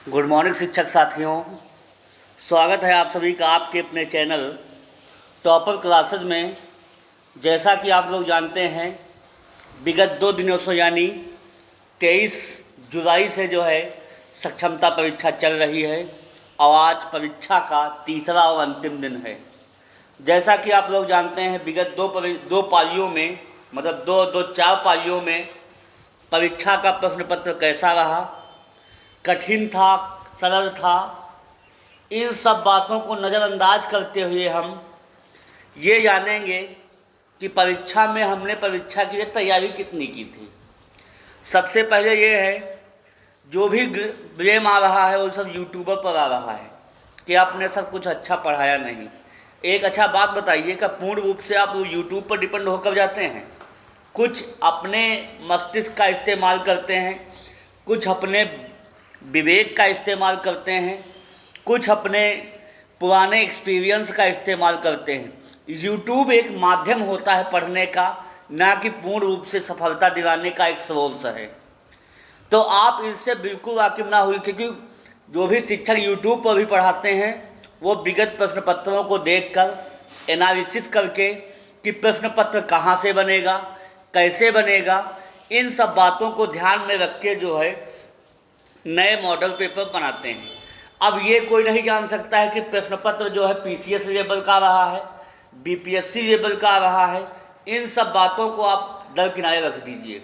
Good morning शिक्षक साथियों, स्वागत है आप सभी का आपके अपने चैनल टॉपर क्लासेस में। जैसा कि आप लोग जानते हैं, विगत 2 दिनों से यानी 23 जुलाई से जो है सक्षमता परीक्षा चल रही है और आज परीक्षा का तीसरा और अंतिम दिन है। जैसा कि आप लोग जानते हैं, विगत दो पालियों में, मतलब दो चार पालियों में परीक्षा का प्रश्न पत्र कैसा रहा, कठिन था, सरल था, इन सब बातों को नज़रअंदाज करते हुए हम ये जानेंगे कि परीक्षा में हमने परीक्षा के लिए तैयारी कितनी की थी। सबसे पहले ये है, जो भी ब्लेम आ रहा है वो सब यूट्यूबर पर आ रहा है कि आपने सब कुछ अच्छा पढ़ाया नहीं। एक अच्छा बात बताइए कि पूर्ण रूप से आप यूट्यूब पर डिपेंड होकर जाते हैं? कुछ अपने मस्तिष्क का इस्तेमाल करते हैं, कुछ अपने विवेक का इस्तेमाल करते हैं, कुछ अपने पुराने एक्सपीरियंस का इस्तेमाल करते हैं। यूट्यूब एक माध्यम होता है पढ़ने का, ना कि पूर्ण रूप से सफलता दिलाने का एक सोर्स है। तो आप इससे बिल्कुल वाकिफ ना हुई, क्योंकि जो भी शिक्षक यूट्यूब पर भी पढ़ाते हैं वो विगत प्रश्न पत्रों को देखकर एनालिसिस करके कि प्रश्न पत्र कहाँ से बनेगा, कैसे बनेगा, इन सब बातों को ध्यान में रख के जो है नए मॉडल पेपर बनाते हैं। अब ये कोई नहीं जान सकता है कि प्रश्न पत्र जो है पीसीएस लेवल का रहा है, बीपीएससी लेवल का रहा है। इन सब बातों को आप दरकिनारे रख दीजिए।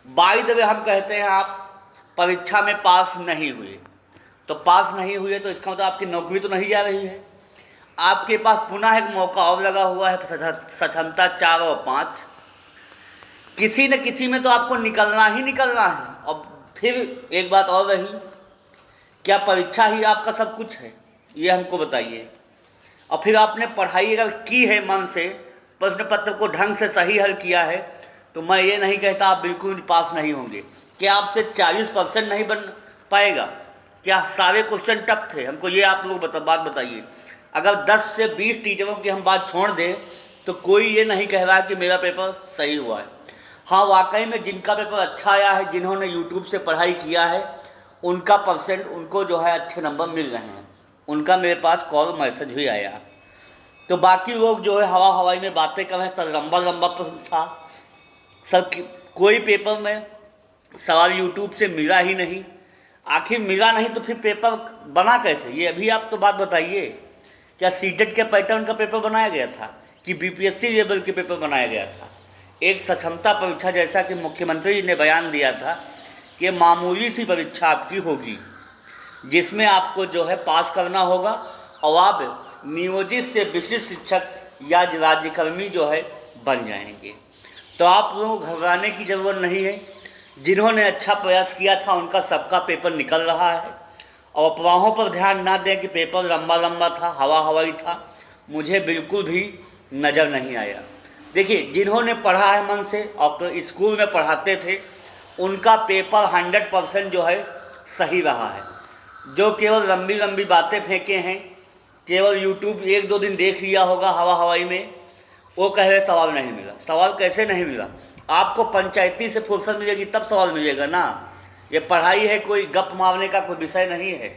बाय द वे हम कहते हैं आप परीक्षा में पास नहीं हुए, तो पास नहीं हुए तो इसका मतलब आपकी नौकरी तो नहीं जा रही है। आपके पास पुनः एक मौका और लगा हुआ है, सक्षमता 4 और 5। किसी न किसी में तो आपको निकलना ही निकलना है। और फिर एक बात और रही, क्या परीक्षा ही आपका सब कुछ है? ये हमको बताइए। और फिर आपने पढ़ाई अगर की है मन से, प्रश्न पत्र को ढंग से सही हल किया है, तो मैं ये नहीं कहता आप बिल्कुल पास नहीं होंगे। क्या आपसे 40% नहीं बन पाएगा? क्या सारे क्वेश्चन टफ थे? हमको ये आप लोग बात बताइए। अगर 10 से 20 टीचरों की हम बात छोड़ दें तो कोई ये नहीं कह रहा कि मेरा पेपर सही हुआ है। हाँ, वाकई में जिनका पेपर अच्छा आया है, जिन्होंने यूट्यूब से पढ़ाई किया है, उनका परसेंट, उनको जो है अच्छे नंबर मिल रहे हैं। उनका मेरे पास कॉल मैसेज भी आया। तो बाकी लोग जो है हवा हवाई में बातें कर रहे हैं। सर लंबा लंबा प्रश्न था, सर कोई पेपर में सवाल यूट्यूब से मिला ही नहीं। आखिर मिला नहीं तो फिर पेपर बना कैसे? ये अभी आप तो बात बताइए। क्या सीटेट के पैटर्न का पेपर बनाया गया था कि बीपीएससी लेवल के पेपर बनाया गया था? एक सक्षमता परीक्षा, जैसा कि मुख्यमंत्री जी ने बयान दिया था कि मामूली सी परीक्षा आपकी होगी, जिसमें आपको जो है पास करना होगा और आप नियोजित से विशिष्ट शिक्षक या राज्यकर्मी जो है बन जाएंगे। तो आप लोगों को घबराने की ज़रूरत नहीं है। जिन्होंने अच्छा प्रयास किया था उनका सबका पेपर निकल रहा है। और अफवाहों पर ध्यान ना दें कि पेपर लंबा लंबा था, हवा हवाई था। मुझे बिल्कुल भी नज़र नहीं आया। देखिए, जिन्होंने पढ़ा है मन से और स्कूल में पढ़ाते थे, उनका पेपर 100% जो है सही रहा है। जो केवल लंबी लंबी बातें फेंके हैं, केवल यूट्यूब 1-2 दिन देख लिया होगा हवा हवाई में, वो कह रहे सवाल नहीं मिला। सवाल कैसे नहीं मिला? आपको पंचायती से फुर्सत मिलेगी तब सवाल मिलेगा ना। ये पढ़ाई है, कोई गप मारने का कोई विषय नहीं है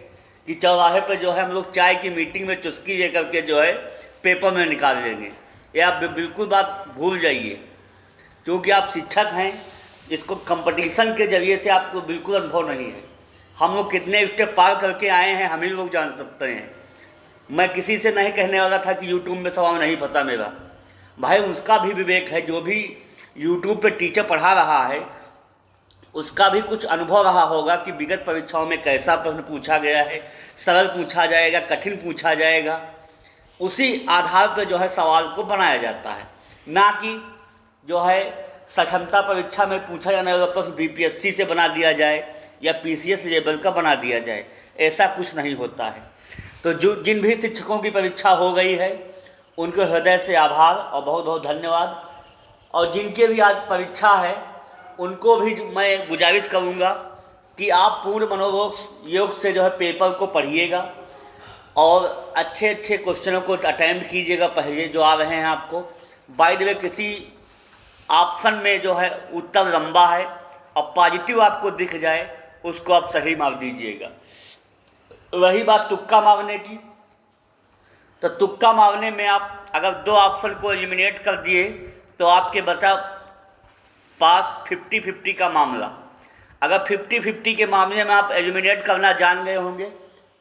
कि चौराहे पर जो है हम लोग चाय की मीटिंग में चुस्की ले करके जो है पेपर में निकाल लेंगे। ये आप बिल्कुल बात भूल जाइए, क्योंकि आप शिक्षक हैं। इसको कंपटीशन के जरिए से आपको बिल्कुल अनुभव नहीं है। हम लोग कितने स्टेप पार करके आए हैं हम ही लोग जान सकते हैं। मैं किसी से नहीं कहने वाला था कि यूट्यूब में सवाल नहीं पता मेरा। भाई, उसका भी विवेक है। जो भी यूट्यूब पे टीचर पढ़ा रहा है उसका भी कुछ अनुभव रहा होगा कि विगत परीक्षाओं में कैसा प्रश्न पूछा गया है, सरल पूछा जाएगा, कठिन पूछा जाएगा। उसी आधार पर जो है सवाल को बनाया जाता है, ना कि जो है सक्षमता परीक्षा में पूछा जाने वाला प्रश्न बीपीएससी से बना दिया जाए या पीसीएस लेवल का बना दिया जाए। ऐसा कुछ नहीं होता है। तो जिन भी शिक्षकों की परीक्षा हो गई है उनको हृदय से आभार और बहुत बहुत धन्यवाद। और जिनके भी आज परीक्षा है उनको भी मैं गुजारिश करूँगा कि आप पूर्ण मनोयोग से जो है पेपर को पढ़िएगा और अच्छे अच्छे क्वेश्चनों को अटेम्प्ट कीजिएगा, पहले जो आ रहे हैं आपको। बाय द वे, किसी ऑप्शन में जो है उत्तर लंबा है और पॉजिटिव आपको दिख जाए, उसको आप सही मार दीजिएगा। रही बात तुक्का मारने की, तो तुक्का मारने में आप अगर दो ऑप्शन को एलिमिनेट कर दिए तो आपके बचा पास 50-50 का मामला। अगर 50-50 के मामले में आप एलिमिनेट करना जान गए होंगे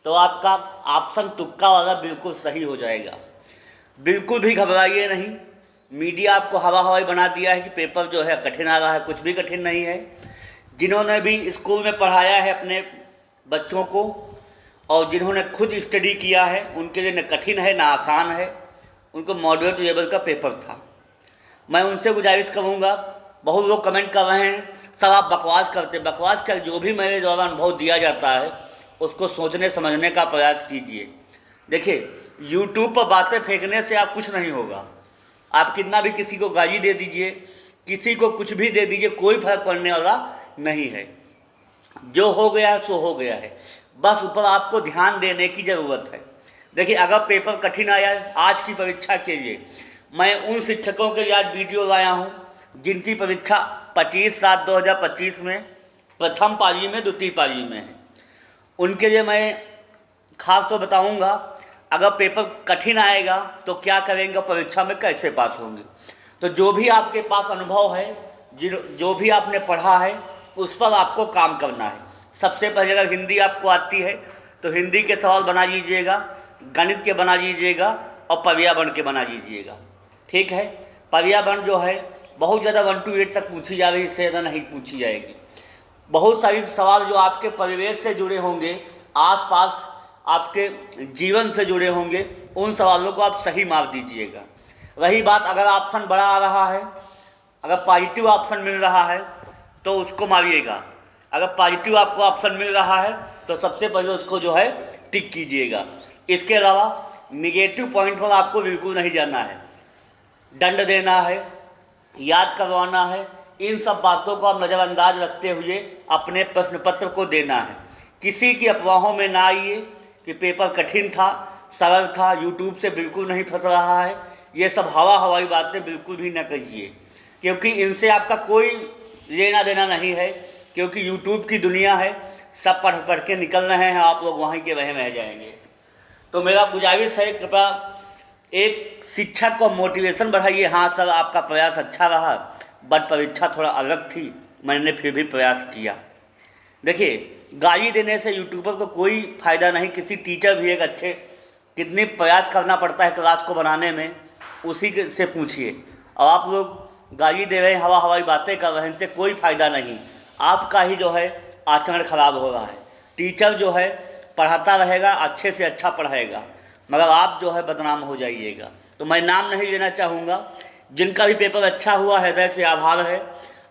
तो आपका ऑप्शन तुक्का वाला बिल्कुल सही हो जाएगा। बिल्कुल भी घबराइए नहीं। मीडिया आपको हवा हवाई बना दिया है कि पेपर जो है कठिन आ रहा है, कुछ भी कठिन नहीं है। जिन्होंने भी स्कूल में पढ़ाया है अपने बच्चों को और जिन्होंने खुद स्टडी किया है उनके लिए न कठिन है ना आसान है, उनको मॉडरेट लेवल का पेपर था। मैं उनसे गुजारिश करूँगा, बहुत लोग कमेंट कर रहे हैं सब आप बकवास करते। बकवास का जो भी मेरे द्वारा अनुभव दिया जाता है उसको सोचने समझने का प्रयास कीजिए। देखिए, यूट्यूब पर बातें फेंकने से आप कुछ नहीं होगा। आप कितना भी किसी को गाली दे दीजिए, किसी को कुछ भी दे दीजिए, कोई फर्क पड़ने वाला नहीं है। जो हो गया सो हो गया है, बस ऊपर आपको ध्यान देने की ज़रूरत है। देखिए, अगर पेपर कठिन आया है आज की परीक्षा के लिए, मैं उन शिक्षकों के लिए आज वीडियो लाया हूँ जिनकी परीक्षा 25/7/2025 में प्रथम पाली में द्वितीय पाली में है। उनके लिए मैं खास तो बताऊंगा अगर पेपर कठिन आएगा तो क्या करेंगे, परीक्षा में कैसे पास होंगे। तो जो भी आपके पास अनुभव है, जो भी आपने पढ़ा है उस पर आपको काम करना है। सबसे पहले अगर हिंदी आपको आती है तो हिंदी के सवाल बना लीजिएगा, गणित के बना लीजिएगा और पर्यावरण के बना लीजिएगा। ठीक है, पर्यावरण जो है बहुत ज़्यादा 1 to 8 तक पूछी जा रही, इससे ज़्यादा नहीं पूछी जाएगी। बहुत सारी सवाल जो आपके परिवेश से जुड़े होंगे, आसपास आपके जीवन से जुड़े होंगे, उन सवालों को आप सही मार दीजिएगा। रही बात अगर ऑप्शन बड़ा आ रहा है, अगर पॉजिटिव ऑप्शन मिल रहा है तो उसको मारिएगा। अगर पॉजिटिव आपको ऑप्शन मिल रहा है तो सबसे पहले उसको जो है टिक कीजिएगा। इसके अलावा निगेटिव पॉइंट पर आपको बिल्कुल नहीं जाना है। दंड देना है, याद करवाना है, इन सब बातों को आप नज़रअंदाज रखते हुए अपने प्रश्न पत्र को देना है। किसी की अफवाहों में ना आइए कि पेपर कठिन था, सरल था, यूट्यूब से बिल्कुल नहीं फंस रहा है। ये सब हवा हवाई बातें बिल्कुल भी न कहिए, क्योंकि इनसे आपका कोई लेना देना नहीं है। क्योंकि यूट्यूब की दुनिया है, सब पढ़ पढ़ के निकल रहे हैं, आप लोग वहीं के वहीं रह जाएंगे। तो मेरा गुजारिश है, कृपया एक शिक्षक को मोटिवेशन बढ़ाइए। हाँ सर, आपका प्रयास अच्छा रहा, बट परीक्षा थोड़ा अलग थी, मैंने फिर भी प्रयास किया। देखिए, गाली देने से यूट्यूबर को कोई फ़ायदा नहीं। किसी टीचर भी एक अच्छे कितनी प्रयास करना पड़ता है क्लास को बनाने में, उसी से पूछिए। और आप लोग गाली दे रहे हैं, हवा हवाई बातें कर रहे हैं, इनसे कोई फ़ायदा नहीं। आपका ही जो है आचरण खराब हो रहा है। टीचर जो है पढ़ाता रहेगा, अच्छे से अच्छा पढ़ाएगा, मगर आप जो है बदनाम हो जाइएगा। तो मैं नाम नहीं लेना चाहूँगा। जिनका भी पेपर अच्छा हुआ है हृदय से आभार है,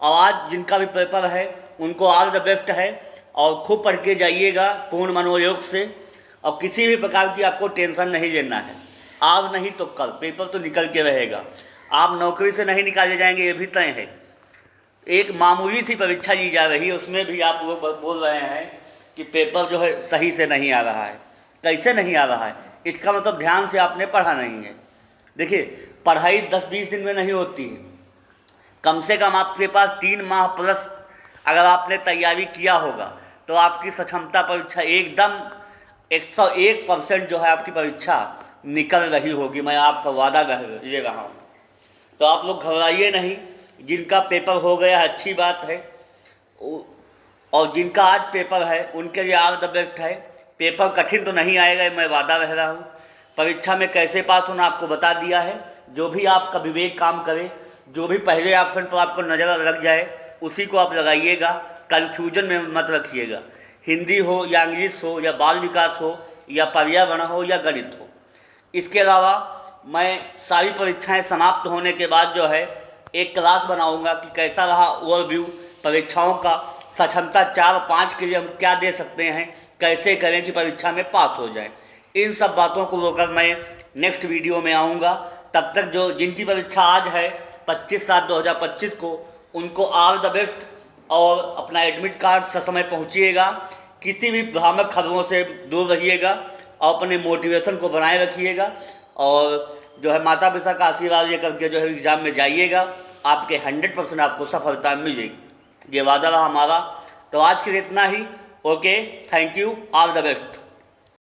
और आज जिनका भी पेपर है उनको ऑल द बेस्ट है। और खूब पढ़ के जाइएगा पूर्ण मनोयोग से, और किसी भी प्रकार की आपको टेंशन नहीं लेना है। आज नहीं तो कल पेपर तो निकल के रहेगा। आप नौकरी से नहीं निकाले जाएंगे, ये भी तय है। एक मामूली सी परीक्षा ली जा रही है, उसमें भी आप लोग बोल रहे हैं कि पेपर जो है सही से नहीं आ रहा है। कैसे नहीं आ रहा है? इसका मतलब ध्यान से आपने पढ़ा नहीं है। देखिए, पढ़ाई 10-20 दिन में नहीं होती है। कम से कम आपके पास 3 माह प्लस अगर आपने तैयारी किया होगा तो आपकी सक्षमता परीक्षा एकदम 101% जो है आपकी परीक्षा निकल रही होगी। मैं आपका वादा ले रहा हूँ। तो आप लोग घबराइए नहीं। जिनका पेपर हो गया है अच्छी बात है, और जिनका आज पेपर है उनके लिए ऑल द बेस्ट है। पेपर कठिन तो नहीं आएगा, मैं वादा रह रहा हूँ। परीक्षा में कैसे पास होना आपको बता दिया है। जो भी आपका विवेक काम करे, जो भी पहले ऑप्शन पर आपको नज़र लग जाए उसी को आप लगाइएगा। कन्फ्यूजन में मत रखिएगा। हिंदी हो या इंग्लिश हो या बाल विकास हो या पर्यावरण हो या गणित हो। इसके अलावा मैं सारी परीक्षाएं समाप्त होने के बाद जो है एक क्लास बनाऊंगा कि कैसा रहा ओवरव्यू परीक्षाओं का, सक्षमता 4-5 के लिए हम क्या दे सकते हैं, कैसे करें कि परीक्षा में पास हो जाए। इन सब बातों को लेकर मैं नेक्स्ट वीडियो में आऊँगा। तब तक जो जिनकी परीक्षा आज है 25/7/2025 को, उनको ऑल द बेस्ट, और अपना एडमिट कार्ड समय पहुँचिएगा। किसी भी भ्रामक खबरों से दूर रहिएगा और अपने मोटिवेशन को बनाए रखिएगा, और जो है माता पिता का आशीर्वाद लेकर के जो है एग्ज़ाम में जाइएगा। आपके 100% आपको सफलता मिलेगी, ये वादा रहा हमारा। तो आज के लिए इतना ही। Okay, thank you, all the best.